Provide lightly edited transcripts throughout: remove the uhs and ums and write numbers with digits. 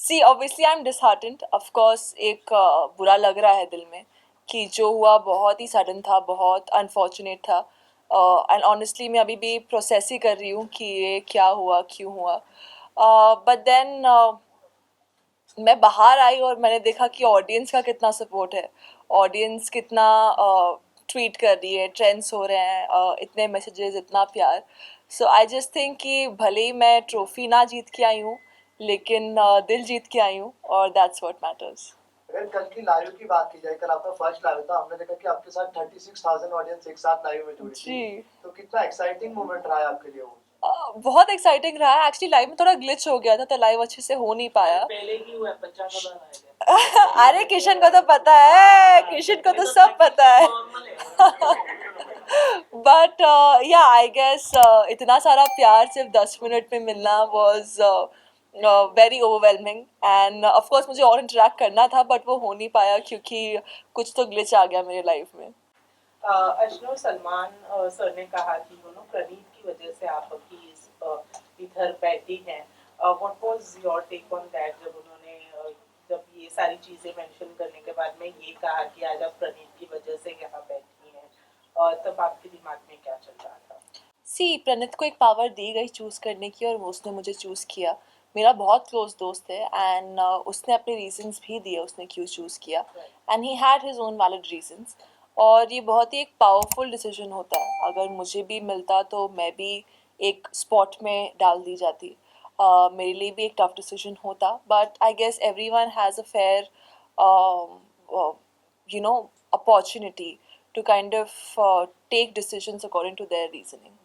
C obviously I am disheartened of course. एक बुरा लग रहा है दिल में कि जो हुआ बहुत ही सडन था, बहुत अनफॉर्चुनेट था। एंड ऑनेस्टली मैं अभी भी प्रोसेस ही कर रही हूँ कि ये क्या हुआ, क्यों हुआ। बट देन मैं बाहर आई और मैंने देखा कि ऑडियंस का कितना सपोर्ट है, ऑडियंस कितना ट्वीट कर रही है, ट्रेंड्स हो रहे हैं, इतने मैसेजेस, इतना प्यार। सो आई जस्ट थिंक कि भले ही मैं ट्रॉफी ना जीत के आई हूँ, लेकिन दिल जीत के आई हूँ, और दैट्स व्हाट मैटर्स। अगर कल की लाइव की बात की जाए, कल आपका फर्स्ट लाइव था, हमने देखा कि आपके साथ 36,000 ऑडियंस एक साथ लाइव में जुड़ी थी। जी। तो कितना एक्साइटिंग मोमेंट रहा है आपके लिए वो? बहुत एक्साइटिंग रहा है एक्चुअली। लाइव में थोड़ा ग्लिच हो गया था तो लाइव अच्छे से हो नहीं पाया। पहले की हुआ 50,000 आए थे। अरे किशन को तो पता है, किशन को तो सब पता है। बट या आई गेस इतना सारा प्यार सिर्फ 10 मिनट में मिलना was very overwhelming. End of course मुझे और इंटरेक्ट करना था बट वो हो नहीं पाया क्योंकि कुछ तो ग्लिच आ गया मेरे लाइफ में। अशनूर सलमान सर ने कहा कि प्रणीत की वजह से आप अभी इधर बैठी हैं। What was your take on that, जब उन्होंने जब ये सारी चीजें मेंशन करने के बाद में ये कहा कि आज आप प्रणीत की वजह से यहाँ बैठी हैं, तब आपके दिमाग में क्या चल रहा था? सी प्रणीत को एक पावर दी गई चूज़ करने की और वो उसने मुझे चूज़ किया। मेरा बहुत क्लोज दोस्त है एंड उसने अपने रीजंस भी दिए उसने क्यों चूज़ किया, and he had his own valid reasons. और ये बहुत ही एक पावरफुल डिसीजन होता है। अगर मुझे भी मिलता तो मैं भी एक स्पॉट में डाल दी जाती। मेरे लिए भी एक टफ डिसीजन होता, but I guess everyone has a fair you know opportunity to kind of take decisions according to their reasoning.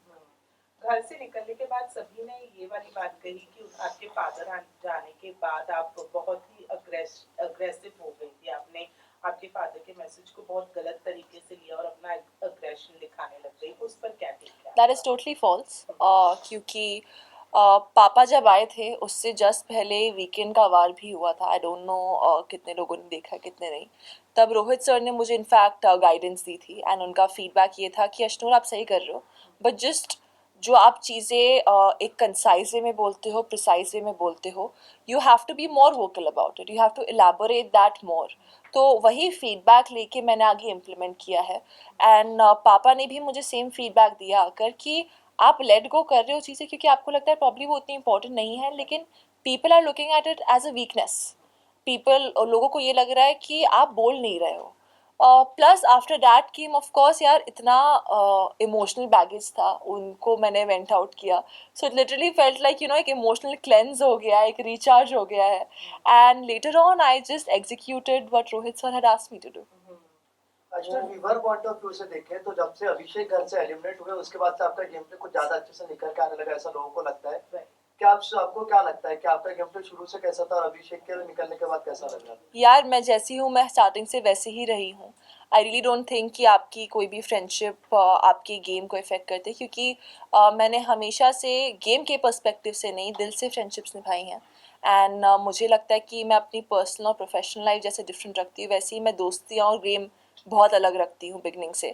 घर से निकलने के बाद सभी ने ये वाली बात कही कि आपके फादर जाने के बाद आप बहुत ही अग्रेसिव हो गई थी। आपने आपके फादर के मैसेज को बहुत गलत तरीके से लिया और अपना अग्रेशन दिखाने लग गई। उस पर क्या टिप्पणी? That is totally false. क्योंकि पापा जब आए थे उससे जस्ट पहले वीकेंड का वार भी हुआ था। आई डोंट नो कितने लोगों ने देखा कितने नहीं। तब रोहित सर ने मुझे इनफैक्ट गाइडेंस दी थी एंड उनका फीडबैक ये था कि अश्नूर आप सही कर रहे हो, बट जस्ट जो आप चीज़ें एक कंसाइज वे में बोलते हो, प्रिसाइज वे में बोलते हो, you have to be more vocal about it, you have to elaborate that more. तो वही फीडबैक लेके मैंने आगे इम्प्लीमेंट किया है। एंड पापा ने भी मुझे सेम फीडबैक दिया आकर कि आप लेट गो कर रहे हो चीज़ें क्योंकि आपको लगता है प्रॉब्ली वो उतनी इंपॉर्टेंट नहीं है, लेकिन people are looking at it as a weakness. People, लोगों को ये लग रहा है कि आप बोल नहीं रहे हो। Plus after that came of course यार इतना इमोशनल बैगेज था, उनको मैंने वेंट आउट किया। So it literally felt like एक इमोशनल क्लेंज हो गया है, एक रिचार्ज हो गया है। And later on I just executed what Rohit sir had asked me to do. अच्छा, व्यूअर पॉइंट ऑफ व्यू से देखें तो जब से अभिषेक घर से एलिमिनेट हुए उसके बाद से आपका गेम प्ले कुछ ज्यादा अच्छे से निकल के आने लगा, ऐसा लोगों को लगता है। क्या आपको क्या लगता है कि आपका गेम प्ले शुरू से कैसा था और अभिषेक के निकलने के बाद कैसा लग रहा है? यार मैं जैसी हूँ मैं स्टार्टिंग से वैसे ही रही हूँ। आई रियली डोंट थिंक कि आपकी कोई भी फ्रेंडशिप आपके गेम को इफ़ेक्ट करते, क्योंकि मैंने हमेशा से गेम के पर्सपेक्टिव से नहीं, दिल से फ्रेंडशिप्स निभाई हैं। एंड मुझे लगता है कि मैं अपनी पर्सनल और प्रोफेशनल लाइफ जैसे डिफरेंट रखती हूँ वैसे ही मैं दोस्तियाँ और गेम बहुत अलग रखती हूँ बिगनिंग से।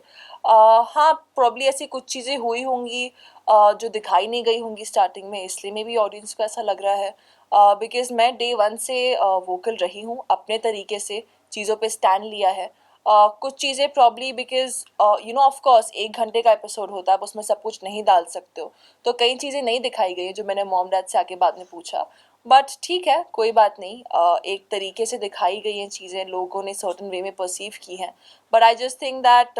हाँ, प्रॉब्ली ऐसी कुछ चीज़ें हुई होंगी जो दिखाई नहीं गई होंगी स्टार्टिंग में, इसलिए मे भी ऑडियंस को ऐसा लग रहा है। बिकॉज मैं डे वन से वोकल रही हूँ, अपने तरीके से चीज़ों पे स्टैंड लिया है। कुछ चीज़ें प्रॉब्ली बिकॉज ऑफ कोर्स 1 घंटे का एपिसोड होता है, आप उसमें सब कुछ नहीं डाल सकते हो, तो कई चीज़ें नहीं दिखाई गई हैं जो मैंने मॉम डैड से आके बाद में पूछा। बट ठीक है, कोई बात नहीं। एक तरीके से दिखाई गई हैं चीज़ें, लोगों ने सर्टन वे में परसीव की हैं। But I just think that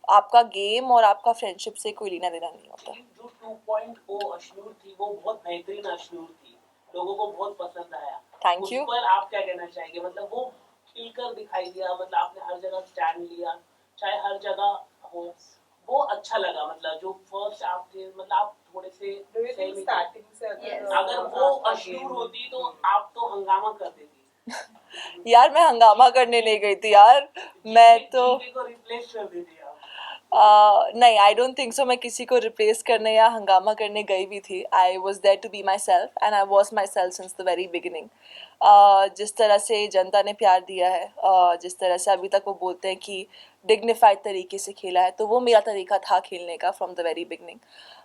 आपका गेम और आपका फ्रेंडशिप से कोई लेना देना नहीं होता। जो 2.0 अश्नूर थी वो बहुत बेहतरीन अश्नूर थी, लोगों को बहुत पसंद आया। Thank you. उस पर आप क्या कहना चाहेंगे? मतलब वो खिलकर दिखाई दिया, मतलब आपने हर जगह स्टैंड लिया, चाहे हर जगह हो, वो अच्छा लगा। मतलब जो फर्स्ट आप थे, मतलब आप थोड़े से स्टार्टिंग से अगर वो अश्नूर होती तो आप तो हंगामा कर देती। यार मैं हंगामा करने नहीं गई थी यार, मैं तो को रिप्लेस कर देती आप। नहीं, आई डोंट थिंक सो मैं किसी को रिप्लेस करने या हंगामा करने गई भी थी। I was there to be myself and I was myself since the very beginning. जिस तरह से जनता ने प्यार दिया है, जिस तरह से अभी तक वो बोलते हैं कि डिग्निफाइड तरीके से खेला है, तो वो मेरा तरीका था खेलने का फ्रॉम द वेरी बिगिनिंग।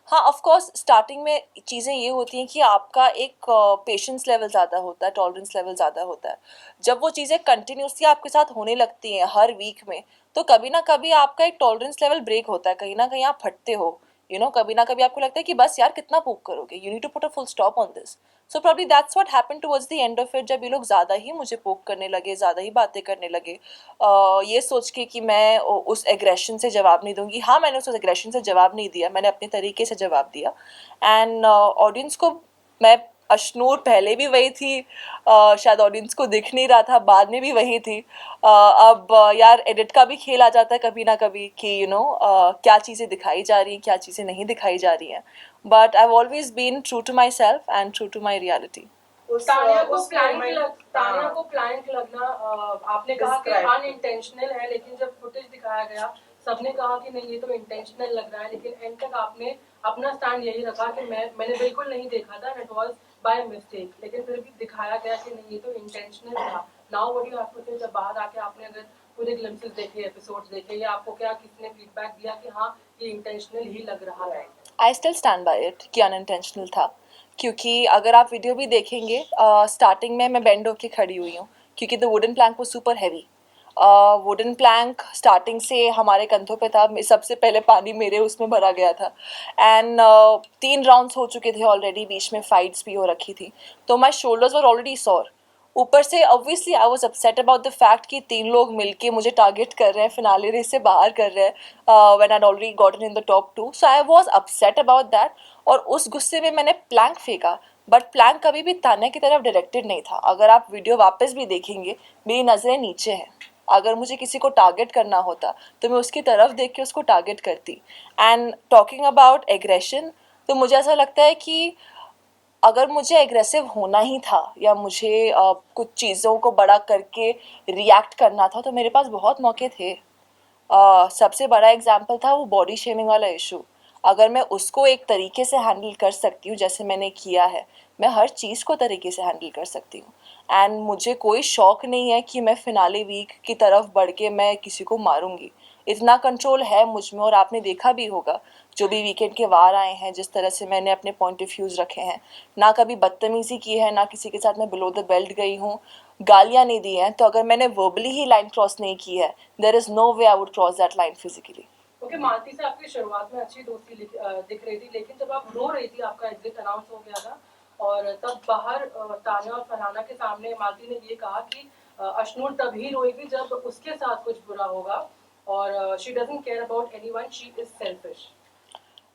हाँ, ऑफ कोर्स स्टार्टिंग में चीज़ें ये होती हैं कि आपका एक पेशेंस लेवल ज़्यादा होता है, टॉलरेंस लेवल ज़्यादा होता है। जब वो चीज़ें कंटिन्यूसली आपके साथ होने लगती हैं हर वीक में, तो कभी ना कभी आपका एक टॉलरेंस लेवल ब्रेक होता है, कहीं ना कहीं आप फटते हो। कभी ना कभी आपको लगता है कि बस यार कितना पोक करोगे, you need to put a full stop on this. So probably that's what happened towards the end of it, जब ये लोग ज़्यादा ही मुझे पोक करने लगे, ज़्यादा ही बातें करने लगे, ये सोच के कि मैं उस एग्रेशन से जवाब नहीं दूंगी। हाँ, मैंने उस एग्रेशन से जवाब नहीं दिया, मैंने अपने तरीके से जवाब दिया। एंड ऑडियंस को मैं अशनूर पहले भी वही थी, शायद ऑडियंस को दिख नहीं रहा था, बाद में भी वही थी। अब यार एडिट का भी खेल आ जाता है कभी ना कभी कि क्या चीज़ें दिखाई जा रही हैं, क्या चीज़ें नहीं दिखाई जा रही हैं। But I have always been true to myself and true to my reality. Tania को प्लांट लगना, आपने कहा कि अनइंटेंशनल है, लेकिन जब फुटेज दिखाया गया सबने कहा कि नहीं ये तो इंटेंशनल लग रहा है, लेकिन एंड तक आपने अपना स्टैंड यही रखा कि मैंने बिल्कुल नहीं देखा था, इट वाज बाय मिस्टेक, लेकिन फिर भी दिखाया गया कि नहीं ये तो इंटेंशनल था। Now what you have to say, जब बाहर आके आपने अगर पूरे ग्लिम्पसेस देखे, एपिसोड्स देखे, या आपको क्या किसने फीडबैक दिया कि हाँ ये इंटेंशनल ही लग रहा है? I still stand by it कि अनइंटेंशनल था, क्योंकि अगर आप वीडियो भी देखेंगे, स्टार्टिंग में मैं बेंड होके खड़ी हुई हूँ क्योंकि द वुडन प्लैंक वो super heavy. Wooden plank starting से हमारे कंधों पे था, सबसे पहले पानी मेरे उसमें भरा गया था। एंड 3 राउंड्स हो चुके थे ऑलरेडी, बीच में फाइट्स भी हो रखी थी, तो my shoulders were already sore. ऊपर से obviously I was upset about the fact कि 3 लोग मिलके मुझे टारगेट कर रहे हैं, फिनाले रेस से बाहर कर रहे हैं when I already gotten in the top 2, so I was upset about that. और उस गुस्से में मैंने प्लैंक फेंका, बट प्लैंक कभी भी तान्या की तरफ डायरेक्टेड नहीं था। अगर आप वीडियो वापस भी देखेंगे, मेरी नज़रें नीचे हैं। अगर मुझे किसी को टारगेट करना होता तो मैं उसकी तरफ देख के उसको टारगेट करती। एंड टॉकिंग अबाउट एग्रेशन, तो मुझे ऐसा लगता है कि अगर मुझे एग्रेसिव होना ही था या मुझे कुछ चीज़ों को बड़ा करके रिएक्ट करना था, तो मेरे पास बहुत मौके थे। सबसे बड़ा एग्जाम्पल था वो बॉडी शेमिंग वाला इशू। अगर मैं उसको एक तरीके से हैंडल कर सकती हूँ जैसे मैंने किया है, मैं हर चीज़ को तरीके से हैंडल कर सकती हूँ। एंड मुझे कोई शौक नहीं है कि मैं फिनाले वीक की तरफ बढ़ के मैं किसी को मारूंगी। इतना कंट्रोल है मुझ में, और आपने देखा भी होगा जो भी वीकेंड के वार आए हैं, जिस तरह से मैंने अपने पॉइंट ऑफ व्यूज़ रखे हैं। ना कभी बदतमीज़ी की है, ना किसी के साथ मैं बिलो द बेल्ट गई हूँ, गालियाँ नहीं दी हैं। तो अगर मैंने वर्बली ही लाइन क्रॉस नहीं की है, there is no way I would cross that line physically. Okay, Malti से आपकी शुरुआत में अच्छी दोस्ती दिख रही थी, लेकिन जब आप रो रही थी, आपका एग्जिट अनाउंस हो गया था, और तब बाहर तान्या और फरहाना के सामने मालती ने ये कहा कि अशनूर तभी रोएगी जब उसके साथ कुछ बुरा होगा, और she doesn't care about anyone, she is selfish.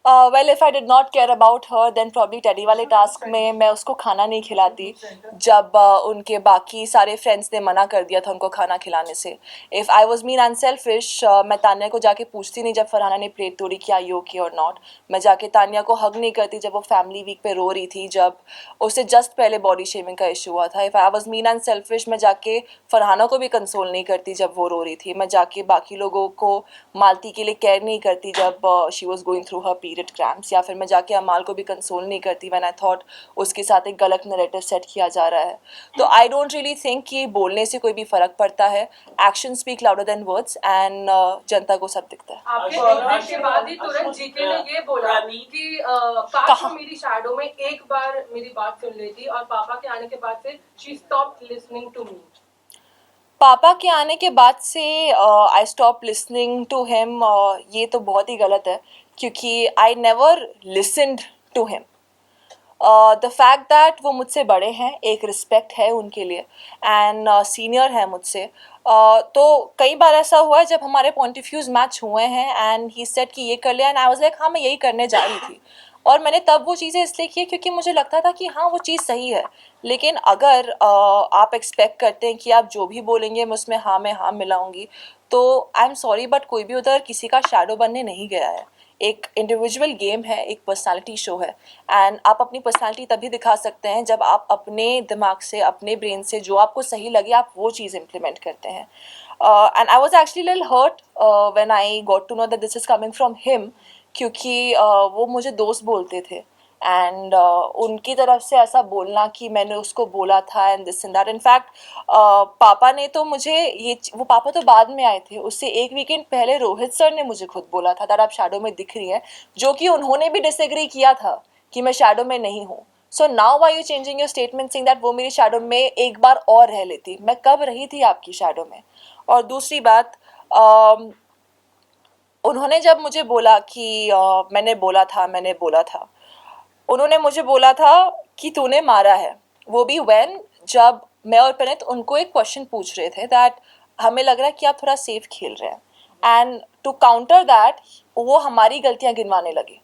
Well, if I did not care about her, then probably teddy वाले टास्क में मैं उसको खाना नहीं खिलाती जब उनके बाकी सारे फ्रेंड्स ने मना कर दिया था उनको खाना खिलाने से। If I was mean unselfish, मैं तान्या को जाके पूछती नहीं जब फरहाना ने प्लेट तोड़ी क्या यू ओके और नॉट। मैं जाके तान्या को हग नहीं करती जब वो फैमिली वीक पे रो रही थी, जब उससे जस्ट पहले बॉडी शेमिंग का इशू हुआ था। If I was mean unselfish, मैं जाके फरहाना को भी कंसोल नहीं करती जब वो रो रही थी। मैं जाके बाकी लोगों को, मालती के लिए केयर नहीं करती जब she was going through her period cramps, या फिर मैं जाके अमाल को भी कंसोल नहीं करती व्हेन आई थॉट उसके साथ एक गलत नैरेटिव सेट किया जा रहा है। तो आई डोंट रियली थिंक कि बोलने से कोई भी फर्क पड़ता है। Action speak louder than words, and जनता को सब दिखता है। आपके एग्जिट के बाद ही तुरंत जीके ने ये बोला कि काश वो मेरी शैडो में एक बार मेरी बात सुन लेती, और पापा के आने के बाद से she stopped listening to me. पापा के आने के बाद से I stop listening to him, ये तो बहुत ही गलत है क्योंकि I never listened to him. The fact that वो मुझसे बड़े हैं, एक रिस्पेक्ट है उनके लिए, एंड सीनियर है मुझसे। तो कई बार ऐसा हुआ है जब हमारे पॉइंट ऑफ व्यूज़ मैच हुए हैं एंड ही सेड कि ये कर लिया, एंड आई वाज लाइक हाँ मैं यही करने जा रही थी। और मैंने तब वो चीज़ें इसलिए की क्योंकि मुझे लगता था कि हाँ वो चीज़ सही है। लेकिन अगर आप एक्सपेक्ट करते हैं कि आप जो भी बोलेंगे मैं उसमें हाँ मैं हाँ मिलाऊंगी, तो आई एम सॉरी बट कोई भी उधर किसी का शैडो बनने नहीं गया है। एक इंडिविजुअल गेम है, एक पर्सनालिटी शो है, एंड आप अपनी पर्सनालिटी तभी दिखा सकते हैं जब आप अपने दिमाग से, अपने ब्रेन से जो आपको सही लगे आप वो चीज़ इम्प्लीमेंट करते हैं। And I was actually little hurt when I got to know that this is coming from him, क्योंकि वो मुझे दोस्त बोलते थे एंड उनकी तरफ से ऐसा बोलना कि मैंने उसको बोला था and this and that, in fact पापा ने तो मुझे वो पापा तो बाद में आए थे, उससे एक वीकेंड पहले रोहित सर ने मुझे खुद बोला था दैट आप शैडो में दिख रही हैं, जो कि उन्होंने भी डिसएग्री किया था कि मैं शैडो में नहीं हूँ. So now why you changing your statement saying that वो मेरी शैडो में एक बार और रह लेती. मैं कब रही थी आपकी शैडो में? और दूसरी बात, उन्होंने जब मुझे बोला कि मैंने बोला था, उन्होंने मुझे बोला था कि तूने मारा है. वो भी जब मैं और प्रणीत उनको एक क्वेश्चन पूछ रहे थे दैट हमें लग रहा है कि आप थोड़ा सेफ खेल रहे हैं, एंड टू काउंटर दैट वो हमारी गलतियां गिनवाने लगे,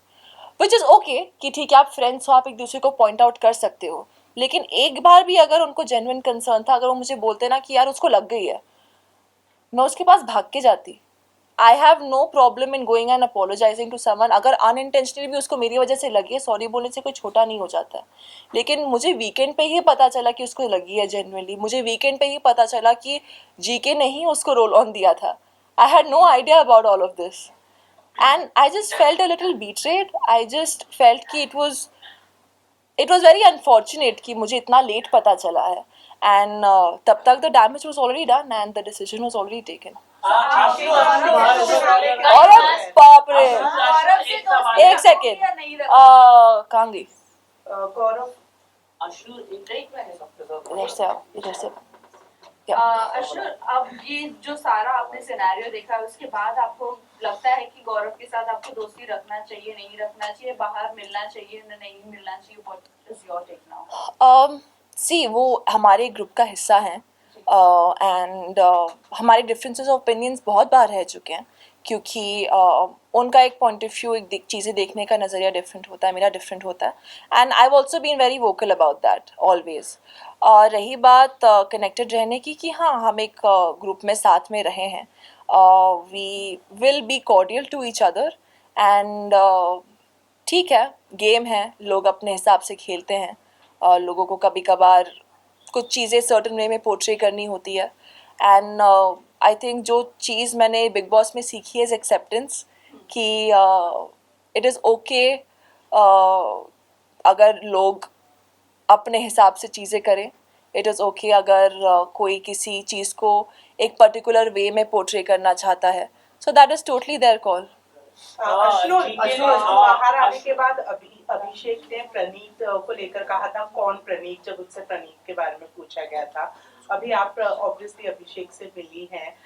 विच इज़ ओके कि ठीक है आप फ्रेंड्स हो, आप एक दूसरे को पॉइंट आउट कर सकते हो. लेकिन एक बार भी अगर उनको जेन्युइन कंसर्न था, अगर वो मुझे बोलते ना कि यार उसको लग गई है, मैं उसके पास भाग के जाती. I have no problem in going and apologizing to someone. अगर अनइंटेंशनली भी उसको मेरी वजह से लगी है, सॉरी बोलने से कोई छोटा नहीं हो जाता है. लेकिन मुझे वीकेंड पे ही पता चला कि उसको लगी है जेन्युइनली. मुझे वीकेंड पे ही पता चला कि जीके ने ही उसको रोल ऑन दिया था. I had no idea about all of this and I just felt a little betrayed. I just felt कि इट वॉज वेरी अनफॉर्चुनेट कि मुझे इतना लेट पता चला है. एंड तब तक the damage was already done and the decision was already taken. और बाप रे, एक सेकेंड, कहाँ गई? गौरव इधर से आओ, इधर से. अश्नुर, अब ये जो सारा आपने सिनेरियो देखा उसके बाद आपको लगता है कि गौरव के साथ आपको दोस्ती रखना चाहिए, नहीं रखना चाहिए, बाहर मिलना चाहिए, नहीं मिलना चाहिए? What is your take now? See वो हमारे ग्रुप का हिस्सा हैं एंड हमारे डिफरेंसेस ऑफ ओपिनियंस बहुत बार रह चुके हैं, क्योंकि उनका एक पॉइंट ऑफ व्यू, एक चीज़ें देखने का नज़रिया डिफरेंट होता है, मेरा डिफरेंट होता है. And I have also been very vocal about that always. रही बात कनेक्टेड रहने की, कि हाँ हम एक ग्रुप में साथ में रहे हैं, we will be cordial to each other and ठीक है, गेम है, लोग अपने हिसाब से खेलते हैं. लोगों को कभी कभार कुछ चीज़ें सर्टन वे में पोर्ट्रे करनी होती है. एंड आई थिंक जो चीज़ मैंने बिग बॉस में सीखी है इज़ एक्सेप्टेंस, कि इट इज़ ओके अगर लोग अपने हिसाब से चीज़ें करें. इट इज़ ओके अगर कोई किसी चीज़ को एक पर्टिकुलर वे में पोर्ट्रे करना चाहता है. So that is totally their call. Ashnoor बाहर आने के बाद अभिषेक ने प्रणीत को लेकर कहा था, कौन प्रणीत, जब उससे प्रणीत के बारे में पूछा गया था. अभी आप ऑब्वियसली अभिषेक से मिली हैं,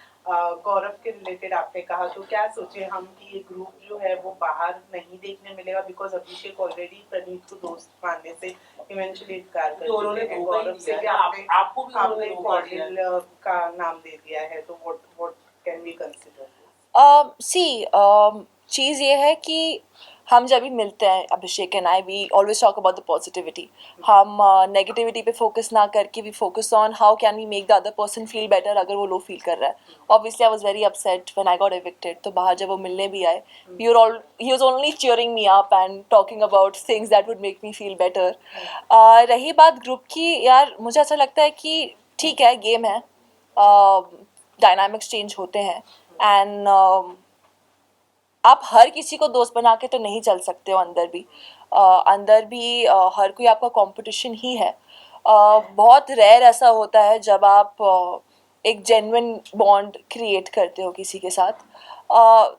गौरव के रिलेटेड आपने कहा, तो क्या सोचे हम कि ये ग्रुप जो है वो बाहर नहीं देखने मिलेगा, बिकॉज अभिषेक ऑलरेडी प्रणीत को दोस्त मानने से इवेंचुअली इनकार कर चुके हैं. गौरव से भी आपने कॉर्डियल का नाम दे दिया है, तो व्हाट कैन वी कंसीडर? चीज़ ये है कि हम जब भी मिलते हैं, Abhishek and I, we always talk about the positivity. हम नेगेटिविटी पे फोकस ना करके we focus on how can we make the other person feel better अगर वो लो फील कर रहा है. Obviously I was very upset when I got evicted. तो बाहर जब वो मिलने भी आए, he was only cheering me up and talking about things that would make me feel better. रही बात ग्रुप की, यार मुझे ऐसा लगता है कि ठीक है, गेम है, डायनामिक्स चेंज होते हैं एंड आप हर किसी को दोस्त बना के तो नहीं चल सकते हो. अंदर भी हर कोई आपका कंपटीशन ही है. बहुत रेयर ऐसा होता है जब आप एक जेन्युइन बॉन्ड क्रिएट करते हो किसी के साथ.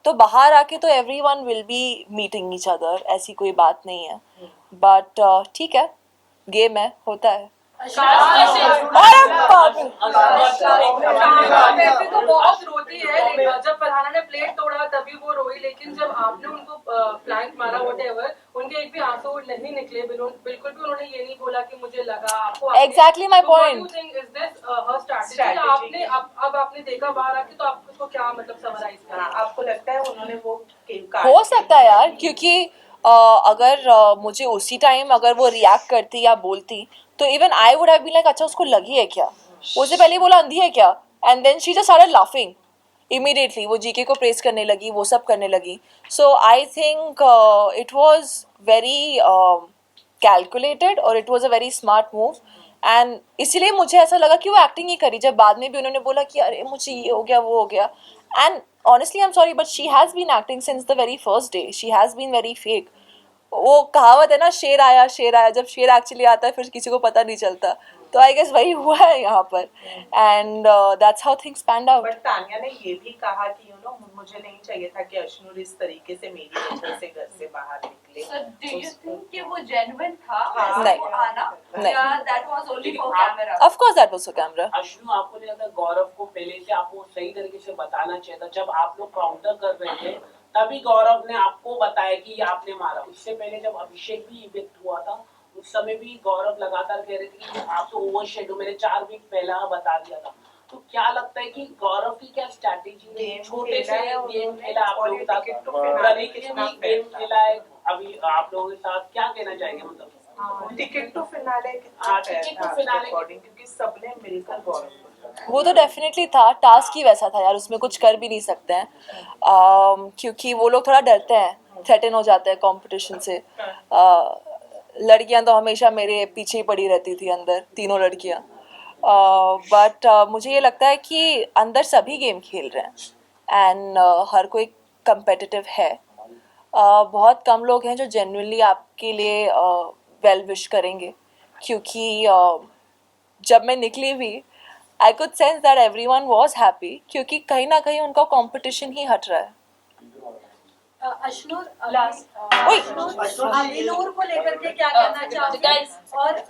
तो बाहर आके तो everyone will be meeting each other, ऐसी कोई बात नहीं है. बट ठीक है, गेम है, होता है. तो बहुत रोती है. जब फरहाना ने प्लेट तोड़ा तभी वो रोई, लेकिन जब आपने उनको प्लैंक मारा व्हाटएवर, उनके एक भी आंसू नहीं निकले. बिल्कुल भी उन्होंने ये नहीं बोला कि मुझे लगा. आपको exactly my point. Is this her strategy? आपने अब आपने देखा बाहर आके, तो आपको इसको क्या मतलब समराइज करना? आपको लगता है उन्होंने वो हो सकता है यार, क्योंकि अगर मुझे उसी टाइम अगर वो रिएक्ट करती या बोलती तो even I would have been like, अच्छा उसको लगी है क्या, उससे पहले बोला अंधी है क्या, and then she just started laughing immediately. वो जीके को प्रेस करने लगी, वो सब करने लगी. So I think it was very calculated और it was a very smart move. And इसलिए मुझे ऐसा लगा कि वो एक्टिंग ही करी. जब बाद में भी उन्होंने बोला कि अरे मुझे ये हो गया, वो हो गया, and honestly I'm sorry but she has been acting since the very first day. She has been very fake. वो कहावत है ना, शेर आया शेर आया, जब शेर एक्चुअली आता है फिर किसी को पता नहीं चलता, तो आई गेस वही हुआ है यहाँ पर, and that's how things panned out. But Tanya ने ये भी कहा कि मुझे नहीं चाहिए था कि अश्नूर इस तरीके से मेरी वजह से घर से बाहर निकले। So do you think कि वो genuine था हाँ, नहीं, वो आना, नहीं। या that was only for आप- camera? Of course that was for camera. Ashnu, आपको नहीं लगता गौरव को पहले से आपको सही तरीके से बताना चाहिए था? जब आप लोग काउंटर कर रहे थे तभी गौरव ने आपको बताया कि ये आपने मारा। उससे पहले जब अभिषेक भी इवेक्ट हुआ था उस समय भी गौरव लगातार कह रहे थे कि आप तो ओवर शेडो, मैंने 4 वीक पहला बता दिया था। तो क्या लगता है कि गौरव की क्या स्ट्रैटेजी है? छोटे से गेम खेला आप लोगों के साथ, प्रणीत ने भी गेम खेला है अभी आप लोगों के साथ, क्या कहना चाहेंगे? मतलब ticket to finale ticket to finale क्योंकि सबने मिलकर गौरव को वो तो डेफिनेटली था, टास्क ही वैसा था यार, उसमें कुछ कर भी नहीं सकते हैं, क्योंकि वो लोग थोड़ा डरते हैं, थ्रेटन हो जाते हैं कंपटीशन से। लड़कियां तो हमेशा मेरे पीछे ही पड़ी रहती थी अंदर, तीनों लड़कियां, बट मुझे ये लगता है कि अंदर सभी गेम खेल रहे हैं एंड हर कोई कंपेटिटिव है। बहुत कम लोग हैं जो जेन्युइनली आपके लिए वेल विश करेंगे, क्योंकि जब मैं निकली भी I could sense that everyone was happy, क्योंकि कहीं ना कहीं उनका कंपटीशन ही हट रहा है। अश्नूर ओए! अश्नूर अभिनूर को लेकर के क्या कहना चाहोगे? और